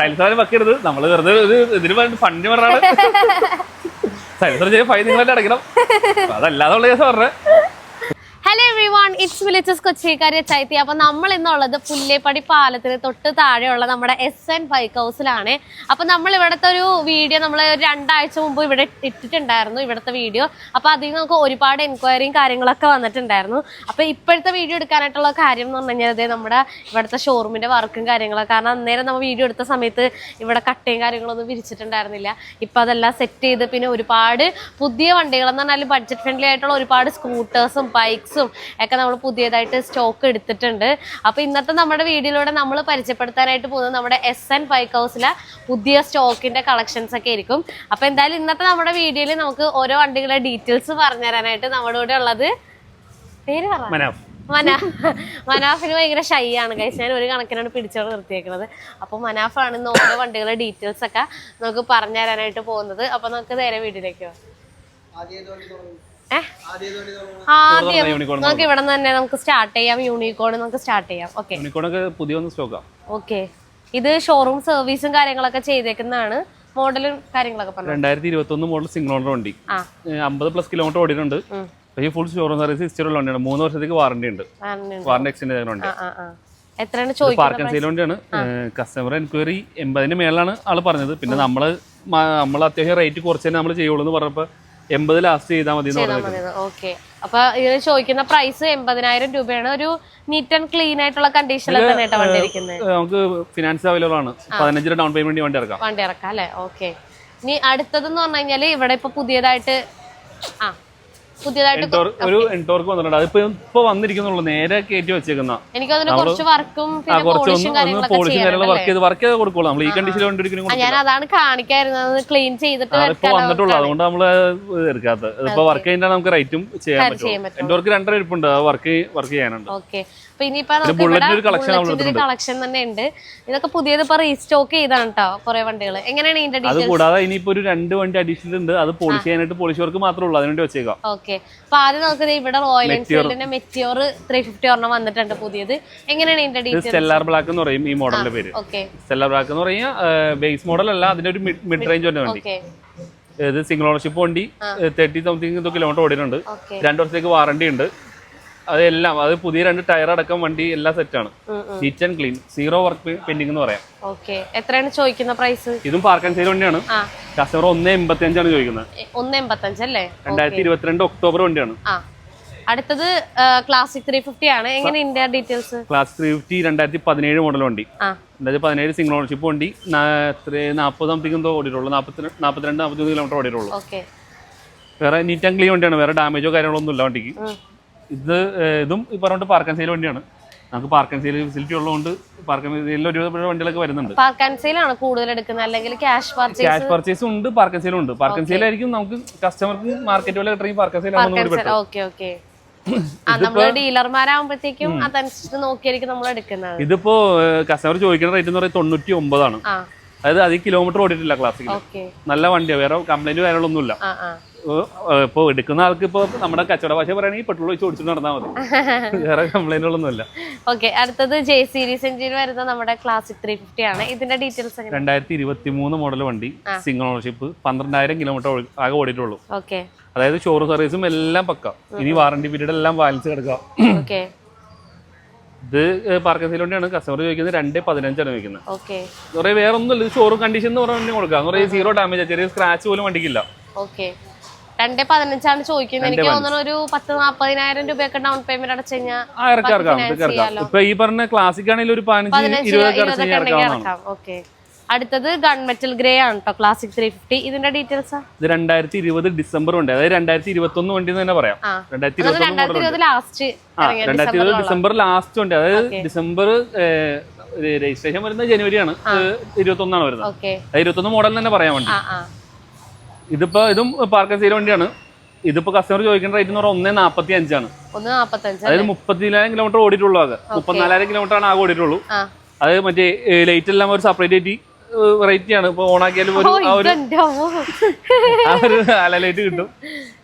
Silencer വെക്കരുത്, നമ്മള് വെറുതെ ഇതിന് ഫണ്ട് പറഞ്ഞാണ് സൈലൻസർ ചെയ്യാൻ ഫൈൻ നിങ്ങളായിട്ട് അടയ്ക്കണം, അതല്ലാതുള്ള കേസ് പറഞ്ഞേ. ഹലോ എവ്രിവൺ, ഇറ്റ്സ് വിളിച്ചസ് കൊച്ചിക്കാരി ചൈത്തി. അപ്പൊ നമ്മൾ ഇന്നുള്ളത് പുല്ലേപ്പടി പാലത്തിന് തൊട്ട് താഴെയുള്ള നമ്മുടെ SN ബൈക്ക് ഹൗസിലാണ്. അപ്പൊ നമ്മൾ ഇവിടുത്തെ ഒരു വീഡിയോ നമ്മൾ 2 ആഴ്ച മുമ്പ് ഇവിടെ ഇട്ടിട്ടുണ്ടായിരുന്നു, ഇവിടുത്തെ വീഡിയോ. അപ്പൊ അതിൽ നമുക്ക് ഒരുപാട് എൻക്വയറിയും കാര്യങ്ങളൊക്കെ വന്നിട്ടുണ്ടായിരുന്നു. അപ്പൊ ഇപ്പോഴത്തെ വീഡിയോ എടുക്കാനായിട്ടുള്ള കാര്യം എന്ന് പറഞ്ഞു കഴിഞ്ഞാൽ നമ്മുടെ ഇവിടുത്തെ ഷോറൂമിന്റെ വർക്കും കാര്യങ്ങളൊക്കെ. കാരണം അന്നേരം നമ്മൾ വീഡിയോ എടുത്ത സമയത്ത് ഇവിടെ കട്ടയും കാര്യങ്ങളൊന്നും വിരിച്ചിട്ടുണ്ടായിരുന്നില്ല. ഇപ്പൊ അതെല്ലാം സെറ്റ് ചെയ്ത് പിന്നെ ഒരുപാട് പുതിയ വണ്ടികൾ എന്ന് പറഞ്ഞാൽ ബഡ്ജറ്റ് ഫ്രണ്ട്ലി ആയിട്ടുള്ള ഒരുപാട് സ്കൂട്ടേഴ്സും ബൈക്സും ഒക്കെ നമ്മൾ പുതിയതായിട്ട് സ്റ്റോക്ക് എടുത്തിട്ടുണ്ട്. അപ്പൊ ഇന്നത്തെ നമ്മുടെ വീഡിയോയിലൂടെ നമ്മൾ പരിചയപ്പെടുത്താനായിട്ട് പോകുന്നത് നമ്മുടെ SN ബൈക്ക് ഹൗസിലെ പുതിയ സ്റ്റോക്കിന്റെ കളക്ഷൻസ് ഒക്കെ ആയിരിക്കും. അപ്പൊ എന്തായാലും ഇന്നത്തെ നമ്മുടെ വീഡിയോയിൽ നമുക്ക് ഓരോ വണ്ടികളുടെ ഡീറ്റെയിൽസ് പറഞ്ഞു തരാനായിട്ട് നമ്മുടെ കൂടെ ഉള്ളത് പേര് മനാഫിന് ഭയങ്കര ഷൈ ആണ് കഴിച്ച്, ഞാൻ ഒരു കണക്കിനാണ് പിടിച്ചോട് നിർത്തിയേക്കുന്നത്. അപ്പൊ മനാഫാണ് ഇന്ന് ഓരോ വണ്ടികളുടെ ഡീറ്റെയിൽസ് ഒക്കെ നമുക്ക് പറഞ്ഞു തരാനായിട്ട് പോകുന്നത്. അപ്പൊ നമുക്ക് നേരെ വീഡിയോയിലേക്കോ. ആദ്യം നമുക്ക് ഇവിടെ തന്നെ നമുക്ക് സ്റ്റാർട്ട് ചെയ്യാം. യൂണിക്കോൺ നമുക്ക് സ്റ്റാർട്ട് ചെയ്യാം. ഓക്കെ, ഇത് ഷോറൂം സർവീസും കാര്യങ്ങളൊക്കെ ചെയ്തേക്കുന്നതാണ്. മോഡലും കാര്യങ്ങളൊക്കെ പറഞ്ഞു. 2021 മോഡൽ സിംഗിൾ ഓണർ വണ്ടി, 50+ കിലോമീറ്റർ ഓടിയിട്ടുണ്ട്. ഫുൾ ഷോറൂം സർവീസ് ഹിസ്റ്ററി ഉള്ള വണ്ടിയാണ്. 3 വർഷത്തേക്ക് വാറണ്ടി ഉണ്ട്. വാറണ്ടി എക്സ്റ്റെൻഡ് ചെയ്ത വണ്ടി. എത്രയാണ് പാർക്ക് ആൻഡ് സെയിൽ വണ്ടിയാണ്. കസ്റ്റമർ എൻക്വയറി 80-ന് മേലാണ് ആള് പറഞ്ഞത്. പിന്നെ നമ്മൾ അത്യാവശ്യം റേറ്റ് കുറച്ച് തന്നെ നമ്മൾ ചെയ്യുള്ളൂ എന്ന് പറഞ്ഞപ്പോ 80 ലാസ്റ്റ് ചെയ്താൽ മതി. ഓക്കെ, അപ്പൊ ഇതിന് ചോദിക്കുന്ന പ്രൈസ് 80,000 രൂപയാണ്. ഒരു നീറ്റ് ആൻഡ് ക്ലീൻ ആയിട്ടുള്ള കണ്ടീഷനിൽ തന്നെ വണ്ടിയിരിക്കുന്നത്. നമുക്ക് ഫിനാൻസ് അവൈലബിൾ ആണ്. 15 ഡൗൺ പേയ്മെന്റ് വണ്ടി ഇറക്കാം അല്ലെ. ഓക്കെ, ഇനി അടുത്തതെന്ന് പറഞ്ഞു കഴിഞ്ഞാല് ഇവിടെ ഇപ്പൊ പുതിയതായിട്ട് ഒരു എൻടോർക്ക് വന്നിട്ടുണ്ട്. അതിപ്പോ ഇപ്പൊ വന്നിരിക്കുന്നുള്ളൂ, നേരെ കയറ്റി വെച്ചേക്കുന്ന. എനിക്ക് കുറച്ച് വർക്കും വർക്ക് ചെയ്ത് കൊടുക്കുള്ളൂ. നമ്മൾ ഈ കണ്ടീഷനിൽ ഞാൻ അതാണ് കാണിക്കായിരുന്നത്, ക്ലീൻ ചെയ്തിട്ട് വന്നിട്ടുള്ളൂ. അതുകൊണ്ട് നമ്മള് എടുക്കാത്തത്. ഇപ്പൊ വർക്ക് കഴിഞ്ഞാൽ നമുക്ക് റേറ്റും ചെയ്യാൻ പറ്റും. എൻടോർക്ക് 2 ഇരിപ്പുണ്ട്, വർക്ക് ചെയ്യാനുണ്ട്. ഓക്കെ, കളക്ഷൻ തന്നെ ഉണ്ട്. ഇതൊക്കെ പുതിയത് ഇപ്പൊ റീസ്റ്റോക്ക് ചെയ്താണ് കേട്ടോ കുറെ വണ്ടികൾ. എങ്ങനെയാണ് ഇതിന്റെ അത് കൂടാതെ ഇനിയിപ്പോ ഒരു 2 വണ്ടി അഡീഷണൽ ഉണ്ട്. അത് പോളിഷ് ചെയ്യാനായിട്ട് പോളിഷ് വർക്ക് മാത്രമേ ഉള്ളൂ, അതിനുവേണ്ടി വെച്ചേക്കാം. ഓക്കെ, അപ്പൊ ആദ്യം നമുക്ക് ഇവിടെ റോയൽ എൻഫീൽഡിന്റെ മെറ്റിയോർ 350 ഒരെണ്ണം വന്നിട്ടുണ്ട് പുതിയത്. എങ്ങനെയാണ് ഇതിന്റെ ഡീറ്റെയിൽസ്? സ്റ്റെല്ലാർ ബ്ലാക്ക് എന്ന് പറയും ഈ മോഡലിന്റെ പേര്. സ്റ്റെല്ലാർ ബ്ലാക്ക് എന്ന് പറഞ്ഞാൽ ബേസ് മോഡൽ അല്ല, അതിന്റെ ഒരു മിഡ് റേഞ്ച് വണ്ടി. ഇത് സിംഗിൾ ഓണർഷിപ്പ് വണ്ടി, 30-something കിലോമീറ്റർ ഓടിയിട്ടുണ്ട്. 2 വർഷത്തേക്ക് വാറണ്ടി ഉണ്ട്. അതെല്ലാം അത് പുതിയ 2 ടയർ അടക്കം വണ്ടി എല്ലാം സെറ്റ് ആണ്. Neat and clean, 0 work pending എന്ന് പറയാം. എത്രയാണ് ചോദിക്കുന്ന പ്രൈസ്? ഇതും പാർക്ക് ആൻഡ് സെയിൽ വണ്ടിയാണ്. കസ്റ്റമർ 185 ആണ് ചോദിക്കുന്നത്. 185 അല്ലേ? 2022 ഒക്ടോബർ വണ്ടിയാണ്. അടുത്തത് ക്ലാസിക് 350 ആണ്. എങ്ങനെ ഇന്ത്യ ഡീറ്റെയിൽസ്? ക്ലാസിക് 350 2017 മോഡൽ വണ്ടി. 2017 സിംഗിൾ ഓണർഷിപ്പ് വണ്ടി. 40-something എന്തോ ഓടിയിട്ടുള്ളൂ. 42-43 കിലോമീറ്റർ ഓടിയിട്ടുള്ളൂ. വേറെ നീറ്റ് ആൻഡ് ക്ലീൻ വണ്ടിയാണ്. വേറെ ഡാമേജോ കാര്യങ്ങളൊന്നും ഇല്ല വണ്ടിക്ക്. ഇതും ഈ പറഞ്ഞ പാർക്ക് ആൻഡ് സെയിൽ വണ്ടിയാണ്. നമുക്ക് പാർക്ക് ആൻഡ് സെയിൽ ഫെസിലിറ്റി ഉള്ളതുകൊണ്ട് പാർക്ക് ആൻഡ് സെയിൽ ഒരുപാട് വണ്ടികളൊക്കെ വരുന്നുണ്ട്. പാർക്ക് ആൻഡ് സെയിൽ ആണ് കൂടുതൽ എടുക്കുന്നത്, അല്ലെങ്കിൽ ക്യാഷ് പർച്ചേസ് ഉണ്ട്, പാർക്ക് ആൻഡ് സെയിൽ ഉണ്ട്. പാർക്ക് ആൻഡ് സെയിൽ ആയിരിക്കും നമുക്ക് കസ്റ്റമർക്ക് മാർക്കറ്റ് വില കിട്ടുന്ന പാർക്ക് ആൻഡ് സെയിൽ ഡീലർമാരാകുമ്പോഴത്തേക്കും അതനുസരിച്ച് നോക്കിയായിരിക്കും നമ്മൾ എടുക്കുന്നത്. ഇതിപ്പോ കസ്റ്റമർ ചോദിക്കുന്ന റേറ്റ് എന്ന് പറയുന്നത് 99 ആണ്. അതായത് അത് കിലോമീറ്റർ ഓടിയിട്ടില്ല. ക്ലാസിക് നല്ല വണ്ടിയാണ്, വേറെ കംപ്ലൈന്റ് കാര്യങ്ങളൊന്നുമില്ല. ഇപ്പൊ എടുക്കുന്ന ആൾക്ക് ഇപ്പൊ നമ്മുടെ കച്ചവട ഭാഷ പറയുകയാണെങ്കിൽ പെട്രോൾ ഒഴിച്ച് ഓടിച്ചിട്ട് നടന്നാൽ മതി, വേറെ കംപ്ലൈന്റുകളൊന്നുമില്ല. ഓക്കെ, അടുത്തത് ജെ സീരീസ് എഞ്ചിൻ വരുന്ന നമ്മുടെ ക്ലാസിക് 350 ആണ്. ഇതിന്റെ ഡീറ്റെയിൽസ് 2023 മോഡൽ വണ്ടി, സിംഗിൾ ഓണർഷിപ്പ്, 12,000 കിലോമീറ്റർ ആകെ ഓടിയിട്ടുള്ളൂ. അതായത് ഷോറൂം സർവീസും എല്ലാം പക്ക. ഇനി വാറണ്ടി പീരീഡ് എല്ലാം ബാലൻസ് കിടക്കാം. ഇത് പാർക്ക് സെയിൽ വണ്ടിയാണ്. കസ്റ്റമർ ചോദിക്കുന്നത് 215 ആണ് ചോദിക്കുന്നത്. വേറെ ഒന്നുമില്ല, ഇത് ഷോറൂം കണ്ടീഷൻ എന്ന് പറഞ്ഞാൽ കൊടുക്കാം. 0 ഡാമേജ്, ചെറിയ സ്ക്രാച്ച് പോലും വണ്ടിക്കില്ല. 215 ചോദിക്കുന്നത്. എനിക്ക് തോന്നുന്നു ഒരു 10-40,000 രൂപയൊക്കെ ഡൗൺ പേയ്മെന്റ് അടച്ചു കഴിഞ്ഞാൽ ഇപ്പൊ ഈ പറഞ്ഞ ക്ലാസിക് ആണെങ്കിൽ ഒരു 15-20 അടുത്തത് ഗൺ മെറ്റൽ ഗ്രേ ആണ് കേട്ടോ, ക്ലാസിക് 350. ഇതിന്റെ ഡീറ്റെയിൽസ്? ഇത് 2020 ഡിസംബർ ഉണ്ട്. അതായത് 2021 വണ്ടി എന്ന് തന്നെ പറയാം. 2020 ഡിസംബർ ലാസ്റ്റ് ഉണ്ട്. അതായത് ഡിസംബർ രജിസ്ട്രേഷൻ വരുന്നത് ജനുവരിയാണ്, 21 വരുന്നത്. 21 മോഡൽ തന്നെ പറയാൻ വേണ്ടി. ഇതിപ്പോ ഇതും പാർക്ക് ആൻഡ് സെയിൽ വണ്ടിയാണ്. ഇതിപ്പോ കസ്റ്റമർ ചോദിക്കുന്ന റേറ്റ് എന്ന് പറഞ്ഞാൽ 145 ആണ്. അതായത് 34,000 കിലോമീറ്റർ ഓടിയിട്ടുള്ളൂ. ആകെ 34,000 കിലോമീറ്റർ ആണ് ആകെ ഓടിയിട്ടുള്ളൂ. അത് മറ്റേ ലൈറ്റ് എല്ലാം ഒരു സെപ്പറേറ്റ് ആയിട്ട് റേറ്റ് ആണ്. ഇപ്പൊ ഓണാക്കിയാലും ഒരു ലൈറ്റ് കിട്ടും.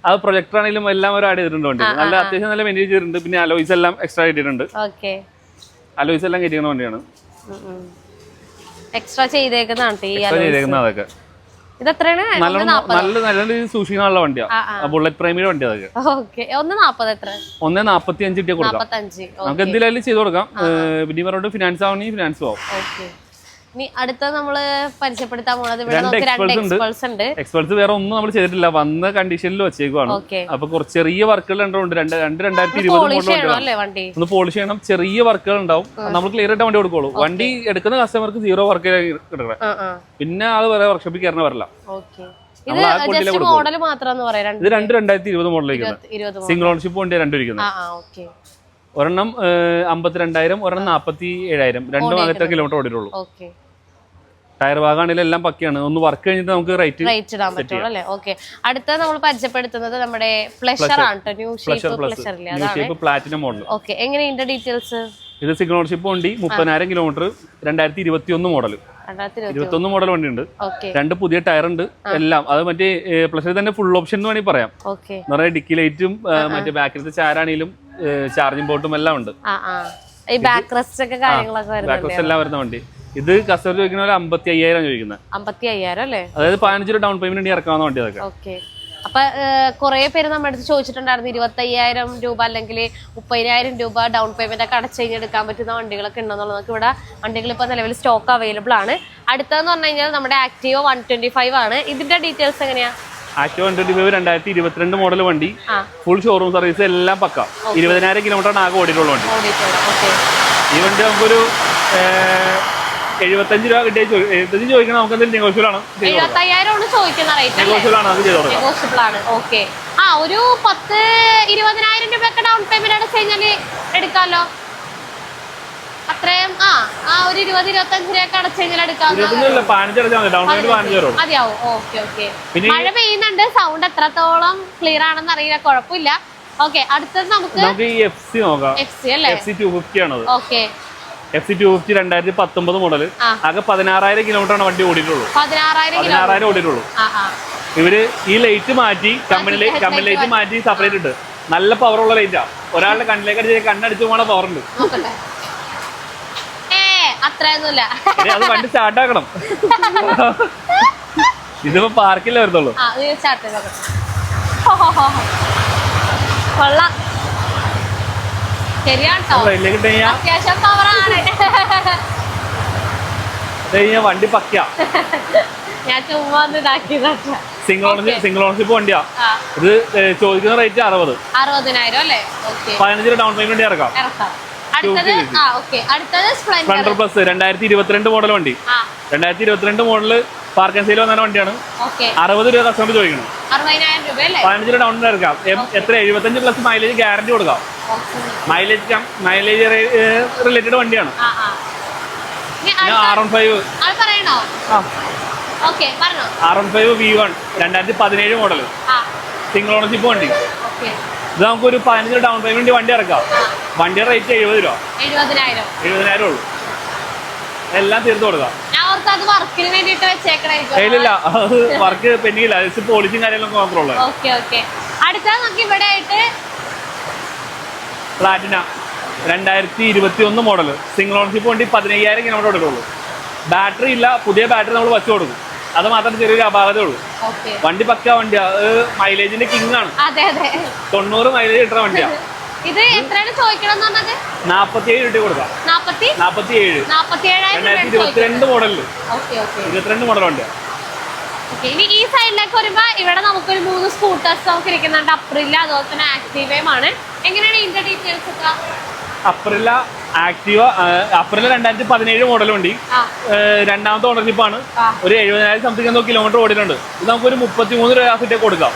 അത് പ്രൊജക്ടർ ആണെങ്കിലും എല്ലാം ഒരു ആഡ് ചെയ്തിട്ടുണ്ട് വണ്ടി. നല്ല അത്യാവശ്യം നല്ല മെയിൻറ്റെയിൻ ചെയ്തിട്ടുണ്ട്. പിന്നെ അലോയ്സ് എല്ലാം എക്സ്ട്രാ ഇട്ടിട്ടുണ്ട്. അലോയ്സ് എല്ലാം കയറ്റിക്കുന്ന വണ്ടിയാണ്. എക്സ്ട്രാ ചെയ്തേക്കുന്നതാണ് അതൊക്കെ. ഇത് എത്രയാണ്? നല്ല സൂക്ഷിക്കാനുള്ള വണ്ടിയാ, ബുള്ളറ്റ് പ്രൈമിയുടെ വണ്ടി അതൊക്കെ. 1.40 എത്ര? 1.45 കിട്ടിയ കൊടുക്കാം, നമുക്ക് എന്തെങ്കിലും ചെയ്ത് കൊടുക്കാം. പിന്നെ പറഞ്ഞോണ്ട് ഫിനാൻസ് ആവണമെങ്കിൽ ഫിനാൻസ് ആവും. അടുത്ത നമ്മള് പരിചയപ്പെടുത്താൻ പോണത് എക്സ്പെർട്സ് വേറെ ഒന്നും നമ്മൾ ചെയ്തിട്ടില്ല, വന്ന കണ്ടീഷനിൽ വെച്ചേക്കുവാണ്. അപ്പൊ കുറച്ച് ചെറിയ വർക്കുകൾ ഉണ്ട്, 2020 ഒന്ന് പോളിഷ് ചെയ്യണം, ചെറിയ വർക്കുകൾ ഉണ്ടാവും. നമ്മൾ ക്ലിയർ ആയിട്ട് വണ്ടി കൊടുക്കുള്ളൂ. വണ്ടി എടുക്കുന്ന കസ്റ്റമർക്ക് 0 വർക്ക് കിട്ടണം, പിന്നെ ആള് വേറെ വർക്ക്ഷോപ്പിൽ കയറണ വരില്ല. ഇത് 2020 മോഡലിലേക്ക് സിംഗിൾ ഓണർഷിപ്പ് വണ്ടി രണ്ടും ഇരിക്കുന്നത്. ഒരെണ്ണം 52,000, ഒരെണ്ണം 47,000, രണ്ടും അങ്ങനത്തെ കിലോമീറ്റർ ഓടിയിട്ടുള്ളൂ. ടയർ ഭാഗമാണെങ്കിലും എല്ലാം പക്കയാണ്. ഒന്ന് വർക്ക് കഴിഞ്ഞിട്ട് നമുക്ക് റേറ്റ് ഇടാൻ പറ്റുള്ളൂ അല്ലേ? ഓക്കെ. അടുത്ത നമ്മൾ പരിചയപ്പെടുത്തുന്നത് നമ്മുടെ പ്ലഷർ ആണ്, new shape platinum model. Okay, എങ്ങനെയുണ്ട് ഡീറ്റെയിൽസ്? ഇത് സിംഗിൾ ഓണർഷിപ്പ് വണ്ടി, 30,000 കിലോമീറ്റർ, 2021 മോഡൽ. 21 മോഡൽ വണ്ടി ഉണ്ട്, 2 പുതിയ ടയർ ഉണ്ട്, എല്ലാം. അത് മറ്റേ പ്ലഷർ തന്നെ ഫുൾ ഓപ്ഷൻ എന്ന് വേണമെങ്കിൽ പറയാം. എന്ന് പറഞ്ഞാൽ ഡിക്കി ലൈറ്റും മറ്റേ ബാക്കിലത്തെ ചാരാണെങ്കിലും ചാർജിംഗ് പോർട്ടും എല്ലാം ഉണ്ട്. ബാക്ക് റെസ്റ്റ് എല്ലാം വരുന്ന വണ്ടി. ഇത് കസ്റ്റമർ ചോദിക്കുന്ന പോലെ 55,000 ചോദിക്കുന്നത്. 55,000 അല്ലേ? അതായത് 15 ഡൗൺ പേയ്മെന്റ് ഇറക്കാവുന്ന വണ്ടി അതൊക്കെ. ഓക്കെ. അപ്പൊ കുറെ പേര് നമ്മുടെ അടുത്ത് ചോദിച്ചിട്ടുണ്ടായിരുന്നു 25,000 രൂപ അല്ലെങ്കിൽ 30,000 രൂപ ഡൗൺ പേയ്മെന്റ് ഒക്കെ അടച്ചു കഴിഞ്ഞ് എടുക്കാൻ പറ്റുന്ന വണ്ടികളൊക്കെ ഉണ്ടെന്നുള്ളത്. നമുക്ക് ഇവിടെ വണ്ടികൾ ഇപ്പൊ നിലവിൽ സ്റ്റോക്ക് അവൈലബിൾ ആണ്. അടുത്തതെന്ന് പറഞ്ഞു കഴിഞ്ഞാൽ നമ്മുടെ ആക്ടിവ 125 ആണ്. ഇതിന്റെ ഡീറ്റെയിൽസ് എങ്ങനെയാ? ആക്ടിവ 125 2022 മോഡൽ വണ്ടി, ഫുൾ ഷോറൂം സർവീസ് എല്ലാം പക്ക. 20,000 കിലോമീറ്റർ ആകെ ഓടിയിട്ടുള്ള വണ്ടി. ഈ വണ്ടി നമുക്കൊരു 75 രൂപ കിട്ടിയ 75 ചോദിക്കണം, നമുക്ക് എന്തെങ്കിലും നെഗോഷ്യബിൾ ആണ്. 75,000 ചോദിക്കുന്ന റേറ്റ് ഓക്കെ. ഒരു 10-20,000 രൂപയൊക്കെ ഡൗൺ പേയ്മെന്റ് അടച്ചു കഴിഞ്ഞാല് എടുക്കാമല്ലോ. അത്രയും ഒരു 20-25 രൂപയൊക്കെ അടച്ചു കഴിഞ്ഞാൽ എടുക്കാം. മതിയാവും. Okay okay. മഴ പെയ്യുന്നുണ്ട്, സൗണ്ട് എത്രത്തോളം ക്ലിയർ ആണെന്ന് അറിയില്ല, കുഴപ്പമില്ല. ഓക്കെ. അടുത്തത് നമുക്ക് FC അല്ലേ? ഓക്കെ. FC 250 2019 മോഡൽ, ആകെ 16,000 കിലോമീറ്റർ ആണ് വണ്ടി ഓടിയിട്ടുള്ളൂ. 16,000 ഓടിയിട്ടുള്ളൂ. ഇവര് ഈ ലൈറ്റ് മാറ്റി കമ്പനി ലൈറ്റ് മാറ്റി സെപ്പറേറ്റ് ഇട്ട് നല്ല പവറുള്ള ലൈറ്റാ. ഒരാളുടെ കണ്ണിലേക്ക് അടിച്ച് കണ്ണടിച്ചു പോകണ പവർ ഉണ്ട്. അത്രയൊന്നുമില്ല, അത് വണ്ടി സ്റ്റാർട്ട് ആക്കണം. ഇതിപ്പോ പാർക്കില്ല വരുന്നുള്ളൂ. കൊള്ളാം, അത്യാവശ്യം പവറാണ്. വണ്ടി പക്ക. ഞാൻ ചുമ്മാ സിംഗിൾ ഓണർഷിപ്പ് വണ്ടിയാ. ഇത് ചോദിക്കുന്ന റേറ്റ് 60,000 അല്ലേ? 15 ഡൗൺ പേയ്മെന്റ് ഇറക്കാം. സ്പ്ലെൻഡർ പ്ലസ് 2022 മോഡൽ വണ്ടി. 2022 മോഡല് പാർക്ക് ആൻഡ് സെയിൽ വന്ന വണ്ടിയാണ്. 60 രൂപ കസ്റ്റമർ ചോദിക്കണം. 15 ഡൗൺ ഇറക്കാം. എത്ര? 75 പ്ലസ് മൈലേജ് ഗ്യാരണ്ടി കൊടുക്കാം. മൈലേജ് റിലേറ്റഡ് വണ്ടിയാണ്. R15 V1 2017 model, single ownership വണ്ടി. ഇത് നമുക്കൊരു 15 ഡൗൺ പേയ്മെന്റ് വണ്ടി ഇറക്കാം. വണ്ടിയുടെ റേറ്റ് 70 രൂപ. 70,000 ഉള്ളൂ. എല്ലാം തീർത്ത് കൊടുക്കാം. ഇല്ല, വർക്ക് പെൻഡിങ്ങില്ല, പോളിസിയും കാര്യങ്ങളൊക്കെ മാത്രമേ ഉള്ളൂ. പ്ലാറ്റിന 2021 മോഡൽ, സിംഗിൾ ഓണർഷിപ്പ് വണ്ടി, 15,000 കിലോമീറ്റർ ഓടിയിട്ടുള്ളൂ. ബാറ്ററി ഇല്ല, പുതിയ ബാറ്ററി നമ്മൾ വെച്ചു കൊടുക്കും. അത് മാത്രം ചെറിയൊരു അപാകതേ ഉള്ളൂ. വണ്ടി പക്ക വണ്ടിയാ. മൈലേജിന്റെ കിങ് ആണ്. 90 മൈലേജ് കിട്ടുന്ന വണ്ടിയാ. ഇത് എത്രയാണ് ചോദിക്കണം? 47 രൂപ കൊടുക്കാം. 47 2022 മോഡലില്. 22 മോഡൽ വണ്ടിയാ. ഇനി ഈ സൈഡിലേക്ക് വരുമ്പോ ഇവിടെ നമുക്കൊരു 3 സ്കൂട്ടേഴ്സ് നമുക്ക് ഇരിക്കുന്നുണ്ട്. അപ്രില്ല, അതുപോലെ തന്നെ ആക്ടീവയും ആണ്. എങ്ങനെയാണ് ഇതിന്റെ ഡീറ്റെയിൽസ് ഒക്കെ? അപ്രില്ല 2017 മോഡൽ വണ്ടി, രണ്ടാമത്തെ ഓണർഷിപ്പ് ആണ്. ഒരു 70,000 സംതിങ് എന്തോ കിലോമീറ്റർ ഓടിയിട്ടുണ്ട്. ഇത് നമുക്കൊരു 33 രൂപ സെറ്റ് കൊടുക്കാം.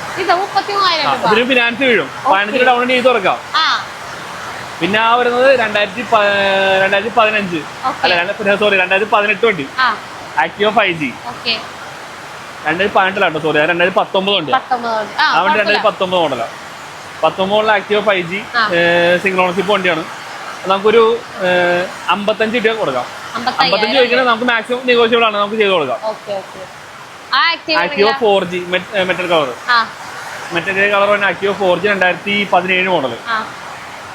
ഇതിന് ഫിനാൻസ് വീഴും. 15 ഡൗൺ ചെയ്ത് കൊടുക്കാം. പിന്നെ വരുന്നത് 2015 അല്ല, സോറി 2018 വണ്ടി, ആക്ടിവ 5G. 2018 സോറി, 2019 വണ്ടി. ആ വണ്ടി 2019 മോഡലാണ്. 19 model Activa 5G single ownership വണ്ടിയാണ്. നമുക്കൊരു 55 രൂപ കൊടുക്കാം. 55 ചോദിക്കുന്നത് നമുക്ക് മാക്സിമം നെഗോഷ്യബിൾ ആണ്, നമുക്ക് ചെയ്ത് കൊടുക്കാം. Activa 4G metal colour Activa 4G 2017 model,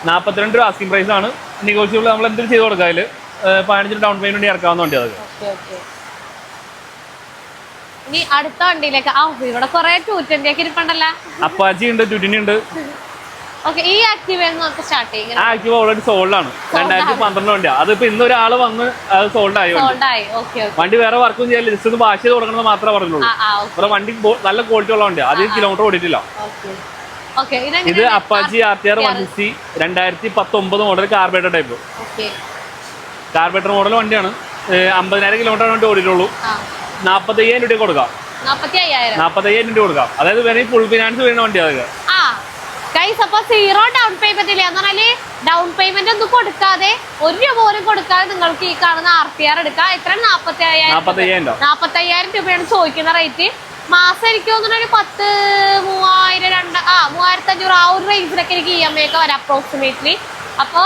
42 രൂപ ആസ്കിംഗ് പ്രൈസ് ആണ്. നെഗോഷ്യബിൾ നമ്മൾ എന്തെങ്കിലും ചെയ്ത് കൊടുക്കാം. അതിൽ 15 ഡൗൺ പേയ്മെന്റ് ഇറക്കാവുന്ന വണ്ടി. അതൊക്കെ ഇനി അടുത്ത വണ്ടിയിലേക്ക് ഇവിടെ കൊറേ 220 ഒക്കെ ഇരിപ്പുണ്ടല്ലോ. അപ്പാച്ചി ഉണ്ട്, 220 ഉണ്ട്. ഓക്കെ, ഈ ആക്റ്റീവ നമുക്ക് സ്റ്റാർട്ട് ചെയ്യാം. ആക്റ്റീവ ഓൾറെഡി സോൾഡ് ആണ്, 2012 വണ്ടിയാണ്. അതിപ്പോ ഇന്ന് ഒരാള് വന്ന് അത് സോൾഡ് ആയി. വണ്ടി വേറെ വർക്കും ചെയ്യാൻ ജസ്റ്റ് ഒന്ന് വാഷ് ചെയ്ത് കൊടുക്കണമെന്ന് മാത്രമേ പറഞ്ഞുള്ളൂ. അപ്പൊ വണ്ടി നല്ല ക്വാളിറ്റി ഉള്ള വണ്ടിയാണ്, അധികം കിലോമീറ്റർ ഓടിയിട്ടില്ല. ഇത് Apache RTR 160 2019 model carburettor type. Carburettor model വണ്ടിയാണ്. 50,000 കിലോമീറ്റർ വണ്ടി ഓടിയിട്ടുള്ളൂ. 45,000 രൂപ കൊടുക്കാം. 45,000 രൂപ കൊടുക്കാം. അതായത് വേറെ ഫുൾ ഫിനാൻസ് വരുന്ന വണ്ടി. അതൊക്കെ സീറോ ഡൗൺ പേയ്മെന്റ് ഇല്ല എന്ന് പറഞ്ഞാല് ഡൗൺ പേയ്മെന്റ് ഒന്നും കൊടുക്കാതെ 1 രൂപ പോലും കൊടുക്കാതെ നിങ്ങൾക്ക് ഈ കാണുന്ന RTR എടുക്കാം. എത്ര? 45,000 രൂപയാണ് ചോദിക്കുന്ന റേറ്റ്. മാസം എനിക്ക് തോന്നുന്നു ഒരു 3,500 ആ ഒരു റേഞ്ചിലൊക്കെ എനിക്ക് EMI ഒക്കെ വരാം അപ്രോക്സിമേറ്റ്ലി. അപ്പൊ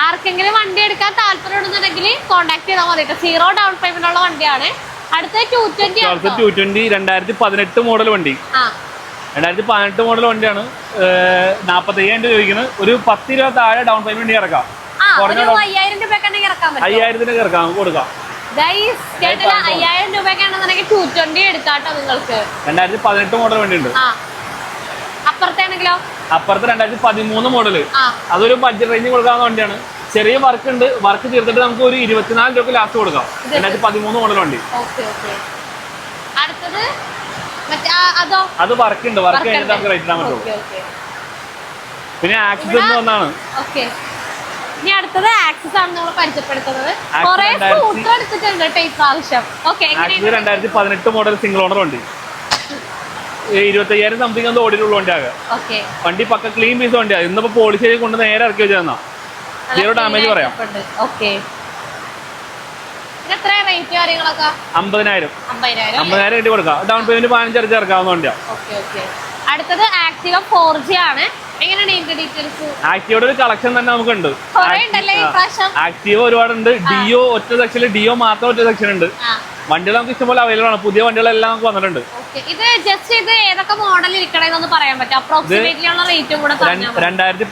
ആർക്കെങ്കിലും വണ്ടി എടുക്കാൻ താല്പര്യം ഉണ്ടെന്നുണ്ടെങ്കിൽ കോൺടാക്ട് ചെയ്താൽ മതി. സീറോ ഡൗൺ പേയ്മെന്റ് ഉള്ള വണ്ടിയാണ്. അടുത്ത 220 2018 മോഡൽ വണ്ടി. 2018 മോഡൽ വണ്ടിയാണ്. 45,000 രൂപ ചോദിക്കുന്നത്. ഒരു 10 രൂപ താഴെ ഡൗൺ പേയ്മെന്റ് ഇറക്കാം. 5,000 രൂപയ്ക്ക് ഇറക്കാൻ പറ്റും. 5,000 ഇറക്കാം, കൊടുക്കാം. 5,000 രൂപയ്ക്കാണെന്നുണ്ടെങ്കിൽ 220 എടുക്കാട്ടോ നിങ്ങൾക്ക്. 2018 മോഡൽ വണ്ടി ഉണ്ട്. അപ്പുറത്താണെങ്കിലോ? അപ്പുറത്ത് 2013 മോഡല്. അതൊരു ബഡ്ജറ്റ് റേഞ്ച് കൊടുക്കാവുന്ന വണ്ടിയാണ്. ചെറിയ വർക്ക് ഉണ്ട്. വർക്ക് തീർത്തിട്ട് നമുക്ക് ഒരു 24 രൂപ ലാസ്റ്റ് കൊടുക്കാം. 2013 മോഡൽ വണ്ടി. അടുത്തത് അത് വർക്ക് ഉണ്ട്. വർക്ക് കഴിഞ്ഞിട്ട് നമുക്ക് റേറ്റ് ഇടാൻ പറ്റുള്ളൂ. പിന്നെ ആക്സിസ് എന്ന് വന്നാണ്. ഇനി അടുത്തത് ആക്സസ് ആണ് നമ്മൾ പരിചയപ്പെടുത്തുന്നത്. കുറെ സ്കൂട്ടർ എടുത്തിട്ടുണ്ട് ഈ പ്രാവശ്യം. 2018 മോഡൽ സിംഗിൾ ഓണർ വണ്ടി. 25,000 സംതിങ് ഒന്ന് ഓടിയിട്ടുള്ള വണ്ടിയാകെ. വണ്ടി പക്ക ക്ലീൻ പീസ് വണ്ടിയാണ്. ഇന്നിപ്പോ പോളിഷ് കൊണ്ട് നേരെ ഇറക്കി വെച്ചാൽ സീറോ ഡാമേജ് പറയാം. 50,000 വേണ്ടി കൊടുക്കാം. ഡൗൺ പേയ്മെന്റ് 15 അടിച്ച് ഇറക്കാവുന്ന വണ്ടിയാണ്. അടുത്തത് ആക്റ്റീവ 4G ആണ്. ആക്റ്റീവയുടെ ഒരു കളക്ഷൻ തന്നെ നമുക്കുണ്ട്. ആക്റ്റീവ ഒരുപാടുണ്ട്. ഡിയോ ഒറ്റ സെക്ഷനിൽ, ഡിയോ മാത്രം ഒറ്റ സെക്ഷൻ ഉണ്ട്. വണ്ടികൾ നമുക്ക് ഇഷ്ടംപോലെ അവൈലബിൾ ആണ്. പുതിയ വണ്ടികളെല്ലാം നമുക്ക് വന്നിട്ടുണ്ട്. ഇത് ജസ്റ്റ് ഇത് ഏതൊക്കെ മോഡൽ ഇരിക്കണമെന്ന് പറയാൻ പറ്റും. അപ്രോക്സിമേറ്റ്ലി ഉള്ള റേറ്റും കൂടെ 2018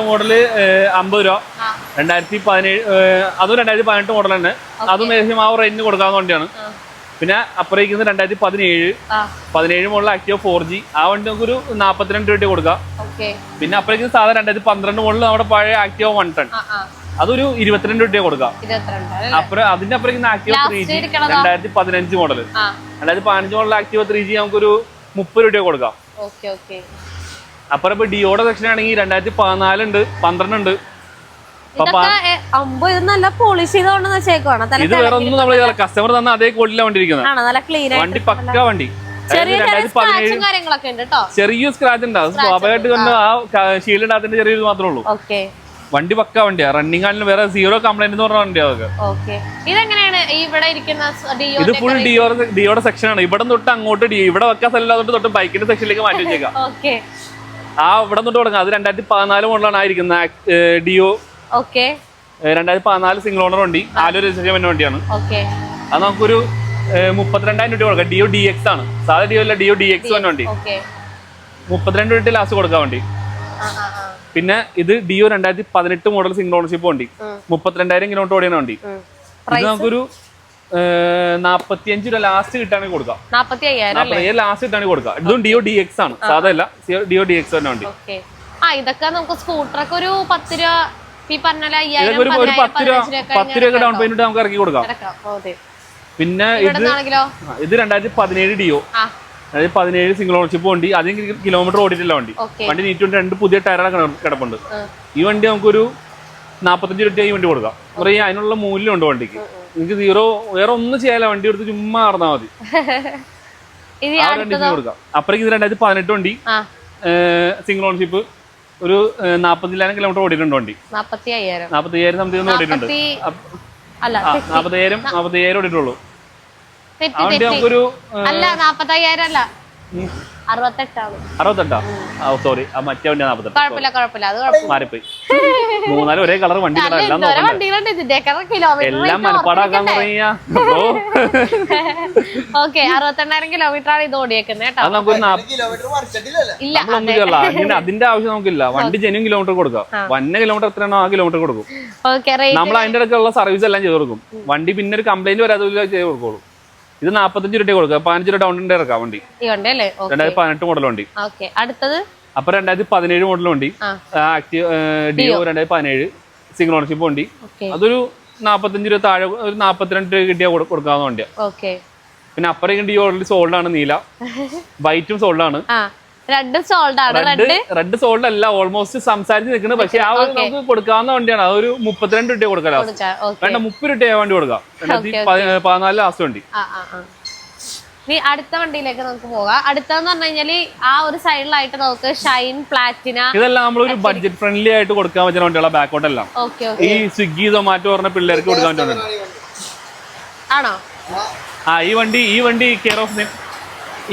മോഡല് 50 രൂപ. 2017 അതും 2018 മോഡൽ തന്നെ. അതും ഏകദേശം ആ റേറ്റിന് കൊടുക്കാവുന്ന വണ്ടിയാണ്. പിന്നെ അപ്പുറേക്കുന്നത് 2017 മോഡൽ ആക്റ്റീവ 4G. ആ വണ്ടി നമുക്ക് ഒരു 42 രൂപ കൊടുക്കാം. പിന്നെ അപ്പുറേക്ക് സാധാരണ 2012 മോഡൽ നമ്മുടെ പഴയ ആക്റ്റീവ 1 ടൺ, അതൊരു 22 രൂപ കൊടുക്കാം. അതിന്റെ അപ്പുറേക്ക് Activa 3G 2015 model. 2015 model Activa 3G നമുക്കൊരു 30 രൂപ കൊടുക്കാം. അപ്പുറം ഇപ്പൊ ഡിയോടെ സെക്ഷൻ ആണെങ്കിൽ 2014 ഉണ്ട്, 12 ഉണ്ട്. ഇത് വേറെ ഒന്നും നമ്മൾ കസ്റ്റമർ തന്ന അതേ ക്വാളിറ്റിയിലാണ് വണ്ടി ഇരിക്കുന്നത്. വണ്ടി പക്ക വണ്ടി. ചെറിയ സ്ക്രാച്ച് ഉണ്ടാവും. സ്വാഭാവികമായിട്ട് കൊണ്ട് ആ ഷീൽഡ് ഇടാത്തിന്റെ ചെറിയൊരു മാത്രമേ ഉള്ളൂ. വണ്ടി പക്ക വണ്ടിയാ. റണ്ണിങ് ആണെങ്കിലും വേറെ സീറോ കംപ്ലൈന്റ് എന്ന് പറഞ്ഞ വണ്ടിയാ അതൊക്കെ. ഇത് ഫുൾ ഡിയോടെ സെക്ഷൻ ആണ്. ഇവിടെ തൊട്ട് അങ്ങോട്ട് ഡിയോ. ഇവിടെ വെക്കാൻ സ്ഥലം തൊട്ട് ബൈക്കിന്റെ സെക്ഷനിലേക്ക് മാറ്റി വെച്ചേക്കാം. ആ ഇവിടെ തൊട്ട് തുടങ്ങാം. അത് 2014 മോഡലാണ് ആയിരിക്കുന്നത് ഡിയോ. 2014 സിംഗിൾ ഓണർ വണ്ടി. ആലോ രജിസ്ട്രേഷൻ വരുന്ന വണ്ടിയാണ്. അത് നമുക്കൊരു 32,000 രൂപ കൊടുക്കാം. ഡിയോ DX ആണ്. സാധാരണ ഡിയോ അല്ല, ഡിയോ DX വന്ന വണ്ടി. 32 രൂപ ലാസ്റ്റ് കൊടുക്കാൻ വണ്ടി. പിന്നെ ഇത് ഡിയോ 2018 മോഡൽ സിംഗിൾ ഓണർഷിപ്പ് വണ്ടി. 32,000 കിലോമീറ്റർ ഓടിയാണ് വണ്ടി. ഇത് നമുക്കൊരു 45 രൂപ ലാസ്റ്റ് കിട്ടാണെങ്കിൽ കൊടുക്കാം. 45,000 ലാസ്റ്റ് കിട്ടാണെങ്കിൽ കൊടുക്കാം. ഇതും ഡിയോ DX ആണ്. സാധാ അല്ല, ഡിയോ DX വന്ന വണ്ടി. ഇതൊക്കെ നമുക്ക് സ്കൂട്ടറൊക്കെ ഒരു 10 രൂപ ഒരു 10 രൂപ ഡൗൺ പേയ്മെന്റ് നമുക്ക് ഇറക്കി കൊടുക്കാം. പിന്നെ ഇത് 2017 ഡിയോ. 2017 സിംഗിൾ ഓണർഷിപ്പ് വണ്ടി. അധികം കിലോമീറ്റർ ഓടിയിട്ടില്ല വണ്ടി. വണ്ടി നീറ്റ് 2 പുതിയ ടയറാണ് കിടപ്പുണ്ട്. ഈ വണ്ടി നമുക്കൊരു 45 രൂപ ഈ വണ്ടി കൊടുക്കാം. അതിനുള്ള മൂല്യമുണ്ട് വണ്ടിക്ക്. നിങ്ങൾക്ക് സീറോ വേറെ ഒന്നും ചെയ്യാല്ല. വണ്ടി എടുത്ത് ചുമ്മാ നടന്നാൽ മതി. കൊടുക്കാം. അപ്പഴേക്ക് ഇത് 2018 വണ്ടി സിംഗിൾ ഓണർഷിപ്പ്. ഒരു 40,000 കിലോമീറ്റർ ഓടിയിട്ടുണ്ട് വണ്ടി. 45,000 സംതിങ് ഓടിയിട്ടുണ്ട്. 40,000 ഓടിയിട്ടുള്ളൂ. ആ വണ്ടി നമുക്കൊരു 68 സോറി, മറ്റേ വണ്ടി 48 മാറിപ്പോയി. 3-4 ഒരേ കളർ വണ്ടി എല്ലാം മനപ്പാടാക്കാൻ പറയാ. 68,000 കിലോമീറ്റർ ആണ് ഇത് ഓടിയേക്കുന്നത്. അതിന്റെ ആവശ്യം നമുക്കില്ല. വണ്ടി ജെന്യൂൻ കിലോമീറ്റർ കൊടുക്കാം. വന്ന കിലോമീറ്റർ എത്രയാണോ ആ കിലോമീറ്റർ കൊടുക്കും. നമ്മൾ അതിന്റെ ഇടയ്ക്കുള്ള സർവീസ് എല്ലാം ചെയ്ത് കൊടുക്കും. വണ്ടി പിന്നെ ഒരു കംപ്ലൈന്റ് വരാതെ ചെയ്ത് കൊടുക്കുള്ളൂ. ഇത് 45 രൂപ കൊടുക്കുക, 15 രൂപ ഡൗൺ ഇറക്കാം വണ്ടി. 2018 മോഡൽ വണ്ടി. അടുത്തത് അപ്പൊ 2017 മോഡൽ വണ്ടി, ഡിയോ 2017 സിംഗിൾ ഓണർഷിപ്പ് വണ്ടി. അതൊരു 45 രൂപ താഴെ, ഒരു 42 രൂപ കിട്ടിയാൽ കൊടുക്കാവുന്ന വണ്ടിയാണ്. പിന്നെ അപ്പുറം ഡിയോ ഓൾറെഡി സോൾഡ് ആണ്, നീല വൈറ്റും സോൾഡ് ആണ്. റെഡ് സോൾഡ് അല്ല, ഓൾമോസ്റ്റ് സംസാരിച്ച് നിൽക്കുന്നത്. പക്ഷെ ആ ഒരു നമുക്ക് കൊടുക്കാവുന്ന വണ്ടിയാണ്. അതൊരു 32 രൂപ കൊടുക്കാം, വേണ്ട 30 രൂപ വണ്ടി കൊടുക്കാം. 2014 ലാസ്റ്റ് വണ്ടി. അടുത്ത വണ്ടിയിലേക്ക് നമുക്ക് പോകാം. അടുത്തെന്ന് പറഞ്ഞു കഴിഞ്ഞാല് ആ ഒരു സൈഡിലായിട്ട് നമുക്ക് ഷൈൻ, പ്ലാറ്റിന, ഇതെല്ലാം നമ്മളൊരു ബഡ്ജറ്റ് ഫ്രണ്ട്ലി ആയിട്ട് കൊടുക്കാൻ പറ്റുന്ന വണ്ടികളാണ്. ബാക്കോട്ടെല്ലാം ഈ സ്വിഗ്ഗി സൊമാറ്റോ പറഞ്ഞ പിള്ളേർക്ക് കൊടുക്കാൻ പറ്റുന്നുണ്ട്. ആണോ? ഈ വണ്ടി കെയർ ഓഫ്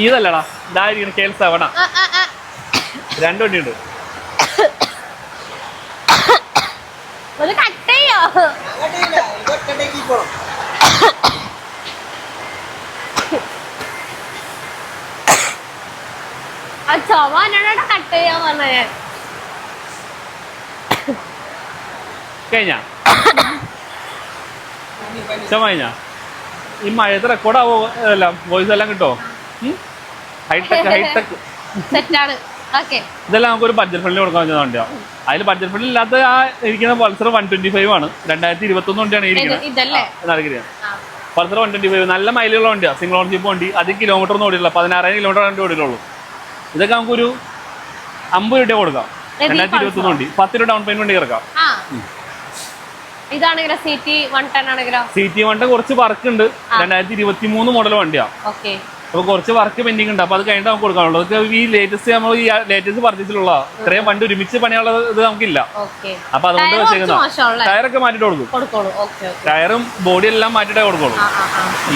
ഇതല്ലടാ, ഇതായിരിക്കും KL 7. 2 വണ്ടിയുണ്ട്. കഴിഞ്ഞ ഈ മഴയത്ത് റെക്കോർഡാവോ? എല്ലാം വോയിസ് എല്ലാം കിട്ടോ? ഹൈടെക് ഇതെല്ലാം നമുക്ക് ഒരു ബഡ്ജറ്റ് ഫ്രണ്ട്ലി കൊടുക്കാൻ പറ്റുന്ന വണ്ടിയാണ്. അതിൽ ബഡ്ജറ്റ് ഫ്രണ്ട്ലി ഇല്ലാത്ത ആ ഇരിക്കുന്ന പൾസർ 125 ആണ്. 2021 വണ്ടിയാണ് ഇരിക്കുന്നത്. പൾസർ 125 നല്ല മൈലുള്ള വണ്ടിയാണ്, സിംഗിൾ ഓണർഷിപ്പ് വണ്ടി. അധികം കിലോമീറ്റർ ഒന്നും ഓടിയില്ല, 16,000 കിലോമീറ്റർ വണ്ടി ഓടിയുള്ളൂ. ഇതൊക്കെ നമുക്കൊരു 50 രൂപ കൊടുക്കാം. 2021 വണ്ടി, 10 രൂപ ഡൗൺ പേയ്മെന്റ് വണ്ടി ഇറക്കാം. CT 110 കുറച്ച് വർക്ക് ഉണ്ട്. 2023 മോഡൽ വണ്ടിയാണ്. അപ്പൊ കുറച്ച് വർക്ക് പെൻഡിങ് ഉണ്ട്. അപ്പൊ അത് കഴിഞ്ഞിട്ട് നമുക്ക് കൊടുക്കാനുള്ളത്. ഈ ലേറ്റസ്റ്റ് നമ്മൾ ഈ ലേറ്റസ്റ്റ് പർച്ചേസിലുള്ള ഇത്രയും വണ്ടി ഒരുമിച്ച് പണിയുള്ള ഇത് നമുക്കില്ല. അപ്പൊ അതുകൊണ്ട് ടയറൊക്കെ മാറ്റിട്ട് കൊടുക്കും. ടയറും ബോഡി എല്ലാം മാറ്റിട്ടേ കൊടുക്കുള്ളൂ.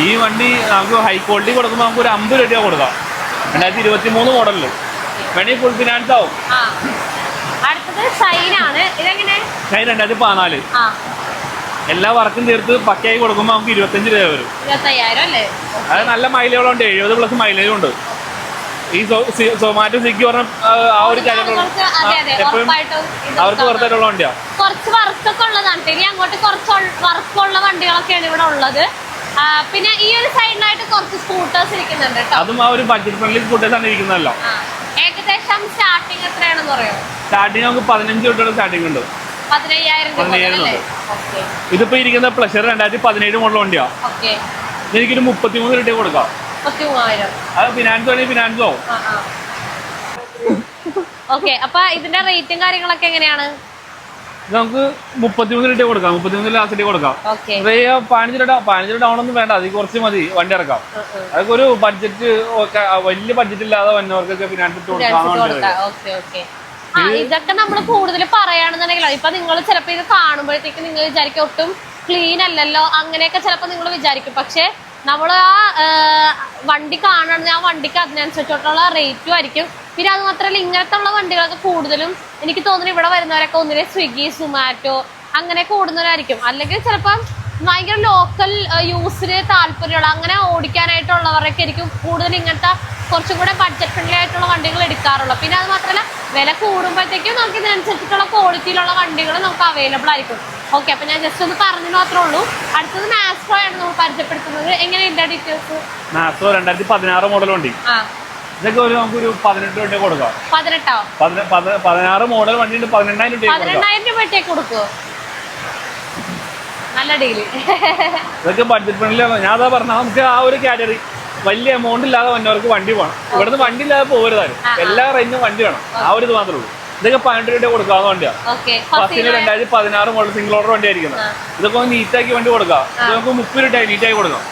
ഈ വണ്ടി നമുക്ക് ഹൈ ക്വാളിറ്റി കൊടുക്കുമ്പോൾ നമുക്ക് ഒരു 50 രൂപ കൊടുക്കാം. 2023 മോഡലില് വേണമെങ്കിൽ ഫുൾ ഫിനാൻസ് ആവും. ഷൈൻ 2014 എല്ലാ വർക്കും തീർത്ത് പക്കയായി കൊടുക്കുമ്പോൾ നമുക്ക് 25 രൂപ വരും. അത് നല്ല മൈലേജ് ഉണ്ട്, 70+ മൈലേജ് ഉണ്ട്. ഈ സൊമാറ്റോ, സ്വിഗ്ഗി പറഞ്ഞ ആ ഒരു കാര്യങ്ങളും എപ്പോഴും അവർക്ക് പുറത്തായിട്ടുള്ള വണ്ടിയാണ്. കുറച്ച് വർക്കൊക്കെ ഉള്ളതാണ്. ഇനി അങ്ങോട്ട് കുറച്ച് വർക്കുള്ള വണ്ടികളൊക്കെയാണ് ഇവിടെ ഉള്ളത്. പിന്നെ ഈ ഒരു സൈഡിലായിട്ട് കുറച്ച് സ്കൂട്ടേഴ്സ് ഇരിക്കുന്നുണ്ട്. അതും ആ ഒരു ബഡ്ജറ്റ് ഫ്രണ്ട്ലി സ്കൂട്ടേഴ്സ് ആണ് ഇരിക്കുന്നതല്ലോ. ഏകദേശം സ്റ്റാർട്ടിങ് എത്രയാണെന്ന് പറയോ? സ്റ്റാർട്ടിങ് നമുക്ക് 15 രൂപയുടെ സ്റ്റാർട്ടിങ് ഉണ്ട്. 15,000. ഇതിപ്പോ ഇരിക്കുന്ന പ്ലഷർ 2017 മോഡൽ വണ്ടിയാ. എനിക്കൊരു 33 രൂപ കൊടുക്കാം. അത് ഫിനാൻസ് വേണമെങ്കിൽ ഫിനാൻസ് ആവും. അപ്പൊ ഇതിന്റെ റേറ്റും കാര്യങ്ങളൊക്കെ എങ്ങനെയാണ്? നമുക്ക് 33 രൂപ കൊടുക്കാം. 33 ലാസ്റ്റ് കൊടുക്കാം. 15 രൂപ ഡൗൺ ഒന്നും വേണ്ട, അതിൽ കുറച്ച് മതി വണ്ടി ഇറക്കാം. അതൊക്കെ ഒരു ബഡ്ജറ്റ്, വലിയ ബഡ്ജറ്റ് ഇല്ലാതെ വന്നവർക്കൊക്കെ ഫിനാൻസ് ഇട്ട് കൊടുക്കാം. ഇതൊക്കെ നമ്മൾ കൂടുതൽ പറയുകയാണെന്നുണ്ടെങ്കിലോ, ഇപ്പൊ നിങ്ങൾ ചിലപ്പോ ഇത് കാണുമ്പോഴത്തേക്ക് നിങ്ങൾ വിചാരിക്കും ഒട്ടും ക്ലീൻ അല്ലല്ലോ, അങ്ങനെയൊക്കെ ചിലപ്പോൾ നിങ്ങൾ വിചാരിക്കും. പക്ഷെ നമ്മൾ ആ വണ്ടി കാണുകയാണെങ്കിൽ ആ വണ്ടിക്ക് അതിനനുസരിച്ചിട്ടുള്ള റേറ്റും ആയിരിക്കും. പിന്നെ അത് മാത്രമല്ല, ഇങ്ങനത്തെ ഉള്ള വണ്ടികളൊക്കെ കൂടുതലും എനിക്ക് തോന്നുന്നു ഇവിടെ വരുന്നവരൊക്കെ ഒന്നിലെ സ്വിഗ്ഗി, സൊമാറ്റോ അങ്ങനെയൊക്കെ ഓടുന്നവരായിരിക്കും. അല്ലെങ്കിൽ ചിലപ്പം ഭയങ്കര ലോക്കൽ യൂസിന് താല്പര്യമുള്ള അങ്ങനെ ഓടിക്കാനായിട്ടുള്ളവരൊക്കെ ആയിരിക്കും കൂടുതൽ ഇങ്ങനത്തെ കുറച്ചും കൂടെ ബഡ്ജറ്റ് ഫ്രണ്ട്ലി ആയിട്ടുള്ള വണ്ടികൾ എടുക്കാറുള്ളത്. പിന്നെ അത് മാത്രമല്ല, വില കൂടുമ്പോഴത്തേക്കും നമുക്ക് ഇതിനനുസരിച്ചിട്ടുള്ള ക്വാളിറ്റിയിലുള്ള വണ്ടികൾ നമുക്ക് അവൈലബിൾ ആയിരിക്കും. ഓക്കെ, അപ്പൊ ഞാൻ ജസ്റ്റ് ഒന്ന് പറഞ്ഞു മാത്രമേ ഉള്ളൂ. അടുത്തത് മാസ്ട്രോ ആണ് നമ്മൾ പരിചയപ്പെടുത്തുന്നത്. എങ്ങനെയുണ്ട് ഡീറ്റെയിൽസ്? മാസ്ട്രോ 2016 മോഡൽ വണ്ടി. ഇതൊക്കെ നമുക്കൊരു 18 രൂപ കൊടുക്കാം. 16 മോഡൽ വണ്ടി 18,000 രൂപയ്ക്ക് കൊടുക്കുമോ? നല്ല ഡീല്. ഇതൊക്കെ ബഡ്ജറ്റ് ഫ്രണ്ട്ലി ആണ്. ഞാൻ അതാ പറഞ്ഞ നമുക്ക് ആ ഒരു കാറ്റഗറി വലിയ എമൗണ്ട് ഇല്ലാതെ വന്നവർക്ക് വണ്ടി വേണം. ഇവിടുന്ന് വണ്ടി ഇല്ലാതെ പോകരുതാരും, എല്ലാ റേഞ്ചും വണ്ടി വേണം. ആ ഒരു ഇത് മാത്രമേ ഉള്ളൂ. ഇതൊക്കെ 12 രൂപ കൊടുക്കാവുന്ന വണ്ടിയാണ്. ഫസ്റ്റിന് 2016 മോഡൽ സിംഗിൾ ഓർഡർ വണ്ടി ആയിരിക്കുന്നത്. ഇതൊക്കെ നീറ്റാക്കി വണ്ടി കൊടുക്കാം. ഇത് നമുക്ക് 30 രൂപ നീറ്റാക്കി കൊടുക്കാം.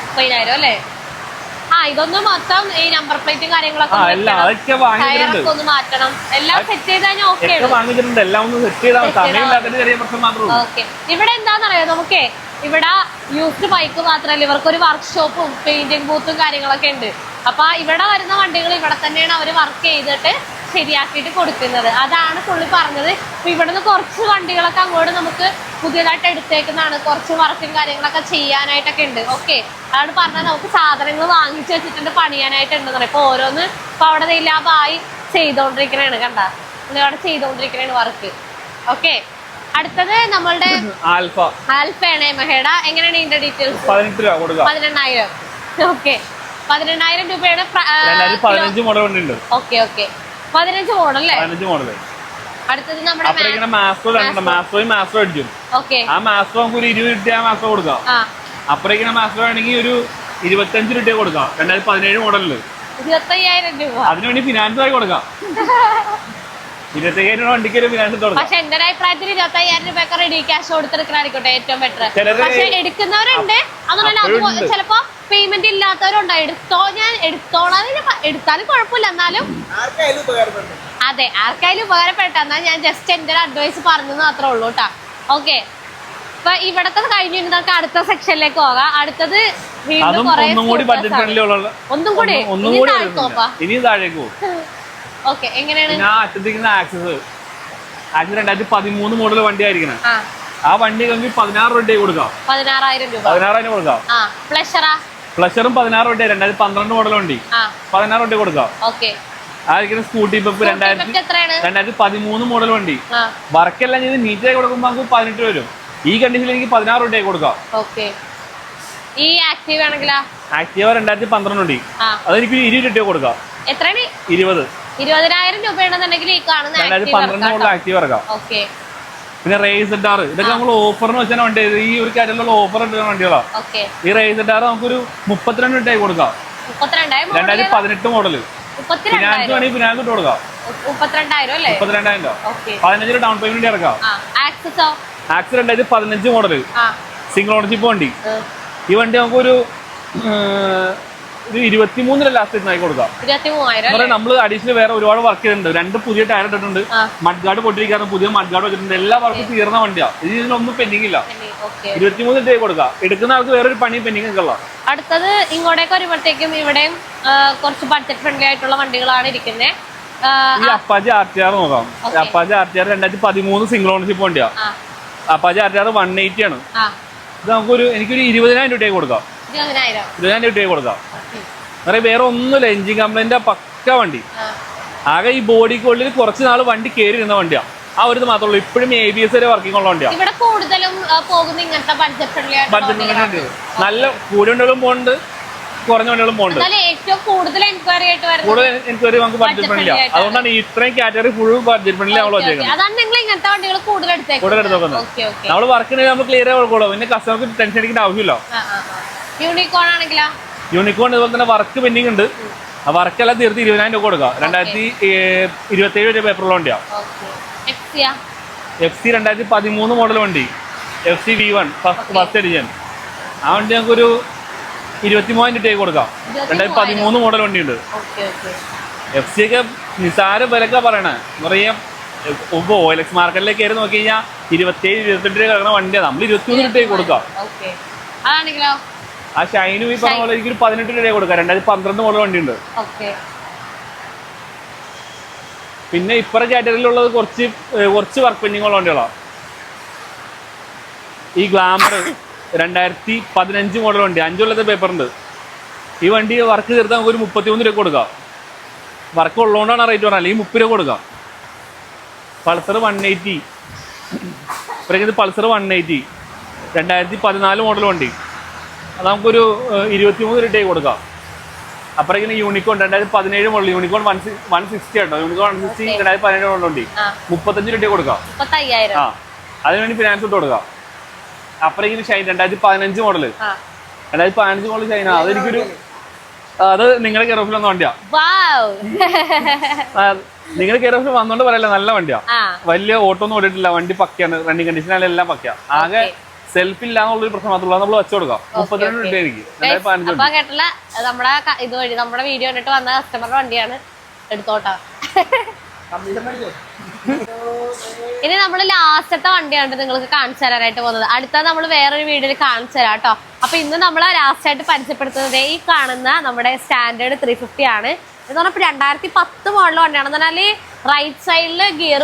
ഇതൊന്നും മൊത്തം ഈ നമ്പർ പ്ലേറ്റും കാര്യങ്ങളൊക്കെ മാറ്റണം. എല്ലാം സെറ്റ് ചെയ്ത് കഴിഞ്ഞാൽ ഓക്കെ. ഇവിടെ എന്താണെന്നറിയോ, നമുക്കേ ഇവിടെ യൂസ്ഡ് ബൈക്ക് മാത്രമല്ല, ഇവർക്കൊരു വർക്ക്ഷോപ്പും പെയിന്റിംഗ് ബൂത്തും കാര്യങ്ങളൊക്കെ ഉണ്ട്. അപ്പൊ ഇവിടെ വരുന്ന വണ്ടികൾ ഇവിടെ തന്നെയാണ് അവർ വർക്ക് ചെയ്തിട്ട് ശരിയാക്കിയിട്ട് കൊടുക്കുന്നത്. അതാണ് പുള്ളി പറഞ്ഞത്. അപ്പൊ ഇവിടുന്ന് കുറച്ച് വണ്ടികളൊക്കെ അങ്ങോട്ട് നമുക്ക് പുതിയതായിട്ട് എടുത്തേക്കുന്നതാണ്. കുറച്ച് വർക്കും കാര്യങ്ങളൊക്കെ ചെയ്യാനായിട്ടൊക്കെ ഉണ്ട്. ഓക്കെ, അതാണ് പറഞ്ഞത്. നമുക്ക് സാധനങ്ങൾ വാങ്ങിച്ചു വെച്ചിട്ടുണ്ട്, പണിയാനായിട്ടുണ്ടെന്ന് പറയും. ഇപ്പൊ ഓരോന്ന് ഇപ്പൊ അവിടെ ലാഭായി ചെയ്തോണ്ടിരിക്കണേണ്. കണ്ട, അവിടെ ചെയ്തോണ്ടിരിക്കണേണ് വർക്ക്. ഓക്കെ, അടുത്തത് നമ്മളുടെ ആൽഫയാണ്. മഹേഡ എങ്ങനെയാണ് ഇതിന്റെ ഡീറ്റെയിൽസ്? 18,000. ഓക്കെ 18,000 രൂപയുടെ 2015 മോഡൽ വണ്ടി ഉണ്ട്. ഓക്കെ ഓക്കെ 15 മോഡൽ അല്ലേ? 15 മോഡൽ. അടുത്തത് നമ്മുടെ മാസ്ട്രോ അടിക്കും. ആ മാസ്ട്രോ നമുക്ക് ഒരു 20 രൂപ മാസ്ട്രോ കൊടുക്കാം. അപ്പുറേക്കുന്ന മാസ്ട്രോ ആണെങ്കിൽ ഒരു 25 രൂപ കൊടുക്കാം. 2017 മോഡലില് 25,000 രൂപ. അതിനുവേണ്ടി ഫിനാൻസ് ആയി കൊടുക്കാം. 25,000 രൂപ വണ്ടിക്ക് ഒരു ഫിനാൻസ് കൊടുക്കാം. പക്ഷെ എന്റെ അഭിപ്രായത്തിൽ 25,000 രൂപ റെഡി ക്യാഷ് കൊടുത്തിരിക്കണായിരിക്കട്ടെ ഏറ്റവും ബെറ്റർ. പക്ഷെ എടുക്കുന്നവരുണ്ട്, അതുപോലെ ചിലപ്പോ പേയ്മെന്റ് ഇല്ലാത്തവരുണ്ട്. എടുത്താലും കുഴപ്പമില്ല, എന്നാലും അതെ ആർക്കായാലും ഉപകാരപ്പെട്ട. എന്നാൽ ഞാൻ ജസ്റ്റ് എന്റെ ഒരു അഡ്വൈസ് പറഞ്ഞത് മാത്രമേ ഉള്ളൂ കേട്ടാ. ഓക്കെ, അപ്പൊ ഇവിടത്തെ കഴിഞ്ഞു നമുക്ക് അടുത്ത സെക്ഷനിലേക്ക് പോകാം. അടുത്തത് വീണ്ടും ഒന്നും കൂടി ഇനി താഴേക്ക് പോകും. ഓക്കെ, എങ്ങനെയാണ്? 2013 മോഡൽ വണ്ടി ആയിരിക്കണം. ആ വണ്ടി നമുക്ക് 16 രൂപ കൊടുക്കാം. 16,000 രൂപ കൊടുക്കാം. പ്ലഷറും 16 രൂപ. 2012 മോഡൽ വണ്ടി 16 രൂപ കൊടുക്കാം. ആയിരിക്കും സ്കൂട്ടി പെപ്പ് 2013 മോഡൽ വണ്ടി. വർക്കെല്ലാം ചെയ്ത് നീറ്റായി കൊടുക്കുമ്പോൾ നമുക്ക് 18 വരും. ഈ കണ്ടീഷനിൽ എനിക്ക് 16 രൂപ കൊടുക്കാം. ഈ ആക്റ്റീവ ആണെങ്കിലോ? ആക്റ്റീവ 2012 വണ്ടി, അതെനിക്ക് 20 രൂപ കൊടുക്കാം. 20,000 രൂപയാണെന്നുണ്ടെങ്കിൽ ഈ കാണുന്ന 2012 മോഡൽ ആക്റ്റീവ ഇറക്കാം. പിന്നെ റേസഡാർ, ഇതൊക്കെ നമ്മൾ ഓഫറിന് വെച്ചാൽ വണ്ടി. ഈ ഒരു കാറ്റഗറിയിലുള്ള ഓഫർ ഇട്ടുന്ന വണ്ടികളാണ്. ഈ റേസഡാർ നമുക്കൊരു 32 രൂപ കൊടുക്കാം. 2018 മോഡല്. ഫിനാൻസ് വേണമെങ്കിൽ ഫിനാൻസ് ഇട്ട് കൊടുക്കാം. 32,000 15 ഡൗൺ പേയ്മെന്റ് ഇറക്കാം. ആക്സ് 2015 മോഡല് സിംഗിൾ ഓണർഷിപ്പ് വണ്ടി. ഈ വണ്ടി നമുക്കൊരു 23 ലാസ്റ്റ് ആയി കൊടുക്കാം. നമ്മള് അഡീഷണൽ വേറെ ഒരുപാട് വർക്ക് ചെയ്തിട്ടുണ്ട്. 2 പുതിയ ടയർ ഇട്ടിട്ടുണ്ട്. മഡ് ഗാർഡ് പൊട്ടിരിക്കാറുണ്ട്, പുതിയ മഡ് ഗാർഡ് വെച്ചിട്ടുണ്ട്. എല്ലാ വർക്കും തീർന്ന വണ്ടിയാണ്. ഇതിനൊന്നും പെൻഡിങ് ഇല്ല. 23 രൂപ കൊടുക്കാം. എടുക്കുന്ന ആൾക്ക് വേറൊരു പണി പെൻഡിങ് ഒക്കെ ഉള്ള. അടുത്തത് ഇങ്ങോട്ടേക്ക് വരുമ്പോഴത്തേക്കും ഇവിടെയും കുറച്ച് ബഡ്ജറ്റ് ഫ്രണ്ട്ലി ആയിട്ടുള്ള വണ്ടികളാണ് ഇരിക്കുന്നത്. ഈ അപ്പാച്ചി RTR നോക്കാം. അപ്പാച്ചി RTR 2013 സിംഗിൾ ഓണർഷിപ്പ് വണ്ടിയാ. അപ്പാച്ചി RTR 180 ആണ്. ഇത് നമുക്കൊരു എനിക്കൊരു 20,000 രൂപ കൊടുക്കാം. 20,000 രൂപ കൊടുക്കാം. വേറെ ഒന്നുമില്ല, എഞ്ചിൻ കംപ്ലൈന്റ് പക്ക വണ്ടി. ആകെ ഈ ബോഡിക്ക് ഉള്ളിൽ കുറച്ച് നാൾ വണ്ടി കയറി ഇരുന്ന വണ്ടിയാ. ആ ഒരു ഇത് മാത്രമേ ഉള്ളൂ. ഇപ്പോഴും ABS വരെ വർക്കിംഗ് ഉള്ള വണ്ടിയാണ്. നല്ല കൂടിയ വണ്ടികളും പോകുന്നുണ്ട്, കുറഞ്ഞ വണ്ടികളും പോകുന്നുണ്ട്. കൂടുതൽ എൻക്വയറി നമുക്ക് ബഡ്ജറ്റ് ഫ്രണ്ട്ലി ആണ്. അതുകൊണ്ടാണ് ഇത്രയും കാറ്റഗറി ഫുൾ ബഡ്ജറ്റ് ഫ്രണ്ട്ലി നമ്മൾ വെച്ചേക്കുന്നത്. കൂടുതൽ എടുത്ത് നോക്കുന്നത് നമ്മൾ വർക്കിന് നമ്മൾ ക്ലിയർ ആയി കൊടുക്കുള്ളൂ. പിന്നെ കസ്റ്റമർക്ക് ടെൻഷൻ അടിക്കേണ്ട ആവശ്യമില്ല. യൂണിക്കോൺ ഇതുപോലെ തന്നെ വർക്ക് പെൻഡിങ് ഉണ്ട്. ആ വർക്കെല്ലാം തീർത്ത് 20,000 രൂപ കൊടുക്കാം. 2027 പേപ്പറുള്ള വണ്ടിയാണ്. FC 2013 മോഡൽ വണ്ടി, FC V1 ഫസ്റ്റ് എഡിഷൻ. ആ വണ്ടി നമുക്കൊരു 23,000 രൂപ കൊടുക്കാം. 2013 മോഡൽ വണ്ടിയുണ്ട്. FC ഒക്കെ നിസാര വിലക്കാ പറയണേ. എന്ന് പറയാം ഇപ്പോൾ OLX മാർക്കറ്റിലേക്ക് കയറി നോക്കി കഴിഞ്ഞാൽ 27-28 രൂപ കിടക്കുന്ന വണ്ടിയാണ്. നമ്മൾ 23 രൂപ കൊടുക്കാം. ആ ഷൈനും ഈ പറഞ്ഞ പോലെ എനിക്കൊരു 18 രൂപ കൊടുക്കാം. 2012 മോഡൽ വണ്ടിയുണ്ട്. പിന്നെ ഇപ്പറ കാറ്റഗറിയിലുള്ളത് കുറച്ച് വർക്ക് പെൻഡിങ് ഉള്ള വണ്ടികളാണ്. ഈ ഗ്ലാമർ 2015 മോഡൽ വണ്ടി, 5 കൊല്ലത്തെ പേപ്പറുണ്ട്. ഈ വണ്ടി വർക്ക് തീർത്താൽ നമുക്ക് ഒരു 33 രൂപ കൊടുക്കാം. വർക്ക് ഉള്ളതുകൊണ്ടാണ് റേറ്റ് പറഞ്ഞാൽ ഈ 30 രൂപ കൊടുക്കാം. പൾസർ 180, ഇപ്പോഴേക്ക് പൾസർ 180 2014 മോഡൽ വണ്ടി, അത് നമുക്കൊരു 23 രൂപ കൊടുക്കാം. അപ്പുറേക്കിന് യൂണിക്കോൺ 2017 മോഡൽ, യൂണിക്കോൺ 160 കേട്ടോ. യൂണിക്കോൺ 160 2017 മോഡൽ വണ്ടി 35 രൂപ കൊടുക്കാം. ആ, അതിനുവേണ്ടി ഫിനാൻസ് ഇട്ട് കൊടുക്കാം. അപ്പുറേക്കിന് ഷൈൻ 2015 മോഡല്, 2015 മോഡൽ ഷൈന. അതെനിക്കൊരു അത് നിങ്ങളുടെ കെയർ ഓഫിൽ വന്ന വണ്ടിയാ. നിങ്ങളുടെ കെയർ ഓഫിൽ വന്നോണ്ട് പറയല്ല, നല്ല വണ്ടിയാ. വലിയ ഓട്ടോ ഒന്നും ഓടിയിട്ടില്ല. വണ്ടി പക്കയാണ്, റണ്ണിങ് കണ്ടീഷൻ എല്ലാം പക്കയാ. ആകെ സെൽഫ് ഇല്ലാന്നുള്ളൊരു പ്രശ്നം മാത്രമല്ല, നമ്മൾ വെച്ചു കൊടുക്കാം. 32 രൂപ ആയിരിക്കും. അപ്പൊ കേട്ടില്ല, നമ്മുടെ ഇതുവഴി നമ്മുടെ വീഡിയോ കണ്ടിട്ട് വന്ന കസ്റ്റമറുടെ വണ്ടിയാണ്, എടുത്തോട്ടാ. ഇനി നമ്മൾ ലാസ്റ്റത്തെ വണ്ടിയാണ് നിങ്ങൾക്ക് കാണിച്ചു തരാനായിട്ട് പോകുന്നത്. അടുത്ത നമ്മൾ വേറൊരു വീഡിയോയിൽ കാണിച്ചു തരാം കേട്ടോ. അപ്പൊ ഇന്ന് നമ്മൾ ലാസ്റ്റ് ആയിട്ട് പരിചയപ്പെടുത്തുന്നത് ഈ കാണുന്ന നമ്മുടെ സ്റ്റാൻഡേർഡ് 350 ആണ്. എന്ന് പറഞ്ഞപ്പോൾ 2010 മോഡൽ വണ്ടിയാണെന്ന് പറഞ്ഞാല് റൈറ്റ് സൈഡില് ഗിയർ,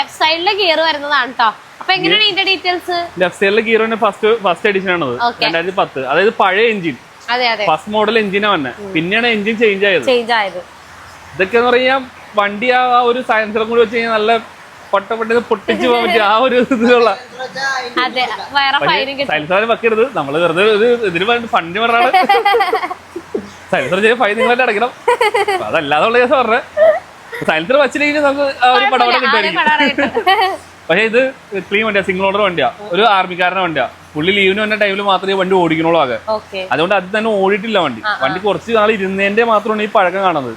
ലെഫ്റ്റ് സൈഡില് ഗിയർ വരുന്നതാണ് കേട്ടോ. അപ്പൊ എങ്ങനെയാണ് ഇതിന്റെ ഡീറ്റെയിൽസ്? ലെഫ്റ്റ് സൈഡിലെ ഗിയർ ഫസ്റ്റ് എഡിഷൻ ആണ് 2010. അതായത് പഴയ എഞ്ചിൻ, ഫസ്റ്റ് മോഡൽ എഞ്ചിനാ വന്നെ. പിന്നെയാണ് എഞ്ചിൻ ചേഞ്ച് ആയത്. ഇതൊക്കെ എന്ന് പറയാ വണ്ടി ആ ഒരു സയൻസറും കൂടി വെച്ച് കഴിഞ്ഞാൽ നല്ല പൊട്ടിച്ച് പോകാൻ പറ്റിയ ആ ഒരു ഇതുള്ള സയൻസർ വെക്കരുത്. നമ്മള് വെറുതെ ഇതിന് ഫണ്ട് പറഞ്ഞാണ്. സൈലൻസർ ചെയ്ത് ഫൈൻ നിങ്ങളായിട്ട് അടയ്ക്കണം. അതല്ലാതെ ഉള്ള കേസ് പറഞ്ഞത് സൈലൻസർ വെച്ചില്ലെങ്കിൽ നമുക്ക് ഒരു പടപടം കിട്ടുമായിരിക്കും. പക്ഷേ ഇത് ക്ലീൻ വണ്ടിയാ, സിംഗിൾ ഓണർ വണ്ടിയാ, ഒരു ആർമിക്കാരന്റെ വണ്ടിയാ. പുള്ളി ലീവിന് വന്ന ടൈമിൽ മാത്രമേ വണ്ടി ഓടിക്കണുള്ളൂ ആകെ. അതുകൊണ്ട് അത് തന്നെ ഓടിയിട്ടില്ല വണ്ടി. വണ്ടി കുറച്ച് നാൾ ഇരുന്നതിന്റെ മാത്രമാണ് ഈ പഴക്കം കാണുന്നത്.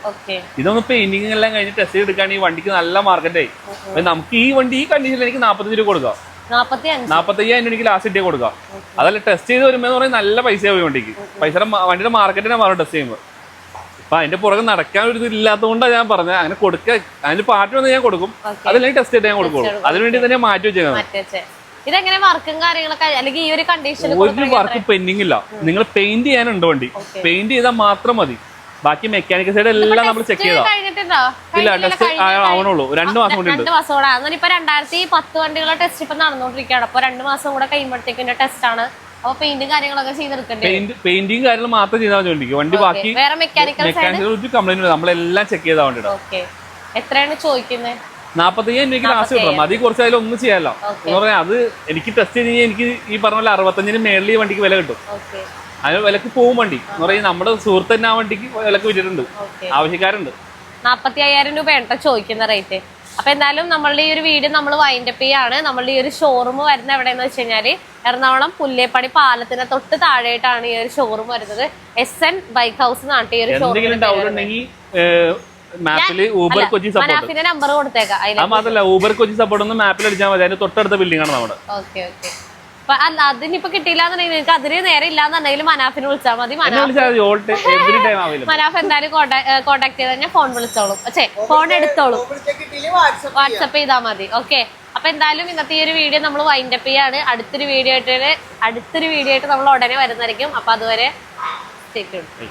ഇതൊന്ന് പെയിന്റിംഗ് എല്ലാം കഴിഞ്ഞ് ടെസ്റ്റ് എടുക്കാൻ ഈ വണ്ടിക്ക് നല്ല മാർക്കറ്റായി. നമുക്ക് ഈ വണ്ടി ഈ കണ്ടീഷനിൽ എനിക്ക് 45 രൂപ കൊടുക്കാം, 45,000 എനിക്ക് ലാസ്റ്റ് ഇട്ടേ കൊടുക്കാം. അതല്ല ടെസ്റ്റ് ചെയ്ത് വരുമ്പോൾ എന്ന് പറഞ്ഞാൽ നല്ല പൈസയാവും വണ്ടിക്ക്. വണ്ടിയുടെ മാർക്കറ്റിനെ മാറും ടെസ്റ്റ് ചെയ്യുമ്പോൾ. അപ്പൊ അതിന്റെ പുറകെ നടക്കാൻ ഒരു ഇത് ഇല്ലാത്തതുകൊണ്ടാണ് ഞാൻ പറഞ്ഞത് അങ്ങനെ കൊടുക്കുക. അതിന്റെ പാർട്ടി വന്ന് ഞാൻ കൊടുക്കും, അതല്ലെങ്കിൽ ടെസ്റ്റ് ചെയ്ത് ഞാൻ കൊടുക്കുള്ളൂ. അതിനുവേണ്ടി തന്നെ മാറ്റി വെച്ചേക്കുന്നത്. ഇതെങ്ങനെ വർക്കും കാര്യങ്ങളൊക്കെ അല്ലെങ്കിൽ ഈ ഒരു കണ്ടീഷൻ ഒരു വർക്ക് പെൻഡിങ് ഇല്ല. നിങ്ങൾ പെയിന്റ് ചെയ്യാനുണ്ട് വണ്ടി, പെയിന്റ് ചെയ്താൽ മാത്രം മതി. ബാക്കി മെക്കാനിക്കൽ സൈഡ് എല്ലാം നമ്മൾ ചെക്ക് ചെയ്താ. ഇല്ല, ടെസ്റ്റ് ആവണുള്ളൂ. 2 മാസം കൂടി ഉണ്ട്. 2 മാസം കൂടെ. ഇപ്പൊ 2010 വണ്ടികളുടെ ടെസ്റ്റ് ഇപ്പൊ നടന്നുകൊണ്ടിരിക്കുകയാണ്. അപ്പൊ 2 മാസം കൂടെ കഴിയുമ്പോഴത്തേക്കും ടെസ്റ്റ് ആണ്. അപ്പൊ പെയിന്റും കാര്യങ്ങളൊക്കെ ചെയ്തെടുക്കണ്ടേ? പെയിന്റിങ് കാര്യങ്ങൾ മാത്രം ചെയ്താൽ മതി വണ്ടിക്ക്. വണ്ടി ബാക്കി മെക്കാനിക്കൽ കംപ്ലൈന്റ് നമ്മളെല്ലാം ചെക്ക് ചെയ്താൽ വണ്ടിയുടെ. എത്രയാണ് ചോദിക്കുന്നത്? 45,000 രൂപയ്ക്ക് ലാസ്റ്റ് കിട്ടണം. അതിൽ കുറച്ചായാലും ഒന്നും ചെയ്യാമല്ലോ എന്ന് പറഞ്ഞാൽ. അത് എനിക്ക് ടെസ്റ്റ് ചെയ്ത് കഴിഞ്ഞാൽ എനിക്ക് ഈ പറഞ്ഞ പോലെ 65,000 മേളിൽ ഈ വണ്ടിക്ക് വില കിട്ടും. അതിന് വിലക്ക് പോകും വണ്ടി എന്ന് പറഞ്ഞാൽ. നമ്മുടെ സുഹൃത്ത് തന്നെ ആ വണ്ടിക്ക് വിലക്ക് വിറ്റിട്ടുണ്ട്, ആവശ്യക്കാരുണ്ട്. 45,000 രൂപയാണ് ചോദിക്കുന്ന റേറ്റ്. അപ്പൊ എന്തായാലും നമ്മളുടെ ഈ ഒരു വീഡിയോ നമ്മൾ വൈൻഡപ്പ് ചെയ്യാണ്. നമ്മളുടെ ഈ ഒരു ഷോറൂം വരുന്നത് എവിടെയെന്ന് വെച്ച് കഴിഞ്ഞാല് എറണാകുളം പുല്ലേപ്പടി പാലത്തിന് തൊട്ട് താഴെയായിട്ടാണ് ഈ ഒരു ഷോറൂം വരുന്നത്. SN ബൈക്ക് ഹൗസ് എന്നാണ് ഈ ഒരു ഷോറൂം. മാപ്പില് ഊബർ കൊച്ചി സപ്പോർട്ട് നമ്പർ കൊടുത്തേക്കാം. മാത്രമല്ല ഊബർ കൊച്ചി സപ്പോർട്ട് ഒന്ന് മാപ്പിൽ അടിച്ചാൽ മതി. അതിന്റെ തൊട്ടടുത്ത ബിൽഡിംഗ് ആണ് നമ്മുടെ. Okay okay. അല്ല അതിനിപ്പോ കിട്ടിയില്ലാന്നുണ്ടെങ്കിൽ നിങ്ങൾക്ക് അതിന് നേരെ ഇല്ലാന്നുണ്ടെങ്കിൽ മനാഫിനെ വിളിച്ചാൽ മതി. മനാഫ് എന്തായാലും കോൺടാക്ട് ചെയ്ത് കഴിഞ്ഞാൽ ഫോൺ വിളിച്ചോളും, ഫോൺ എടുത്തോളും, വാട്സപ്പ് ചെയ്താൽ മതി. ഓക്കെ. അപ്പൊ എന്തായാലും ഇന്നത്തെ ഈ ഒരു വീഡിയോ നമ്മൾ വൈൻഡപ്പ് ചെയ്യാണ്. അടുത്തൊരു വീഡിയോ ആയിട്ട് നമ്മൾ ഉടനെ വരുന്നതായിരിക്കും. അപ്പൊ അതുവരെ സ്റ്റേ ട്യൂൺഡ്.